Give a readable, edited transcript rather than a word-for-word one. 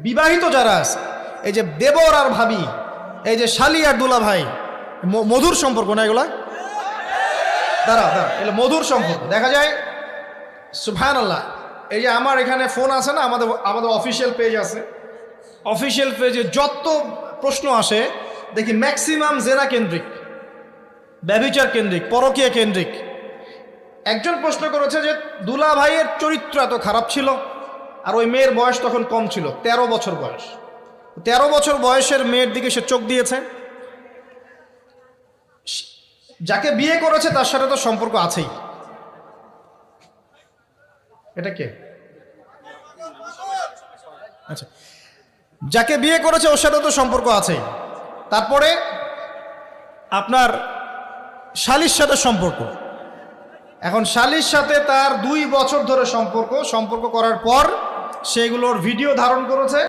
বিবাহিত যারা আছে, এই যে দেবর আর ভাবি, এই যে শালি আর দুলা ভাই, মধুর সম্পর্ক না এগুলা? দাঁড়া এগুলো মধুর সম্পর্ক। দেখা যায় সুবহানাল্লাহ, এই যে আমার এখানে ফোন আছে না, আমাদের অফিসিয়াল পেজ আছে, অফিসিয়াল পেজে যত প্রশ্ন আসে দেখি ম্যাক্সিমাম জেনা কেন্দ্রিক, ব্যভিচার কেন্দ্রিক, পরকীয়া কেন্দ্রিক। একজন প্রশ্ন করেছে যে দুলা ভাইয়ের চরিত্র এত খারাপ ছিল, আর ওই মেয়ের বয়স তখন কম ছিল, 13 বছর বয়স। 13 বছর বয়সের মেয়ের দিকে সে চোখ দিয়েছে। যাকে বিয়ে করেছে তার সাথে তো সম্পর্ক আছেই। এটা কে? আচ্ছা, যাকে বিয়ে করেছে ওর সাথে তো সম্পর্ক আছেই। তারপরে আপনার শালির সাথে সম্পর্ক। এখন শালির সাথে তার 2 বছর ধরে সম্পর্ক করার পর সেগুলোর ভিডিও ধারণ করেছে।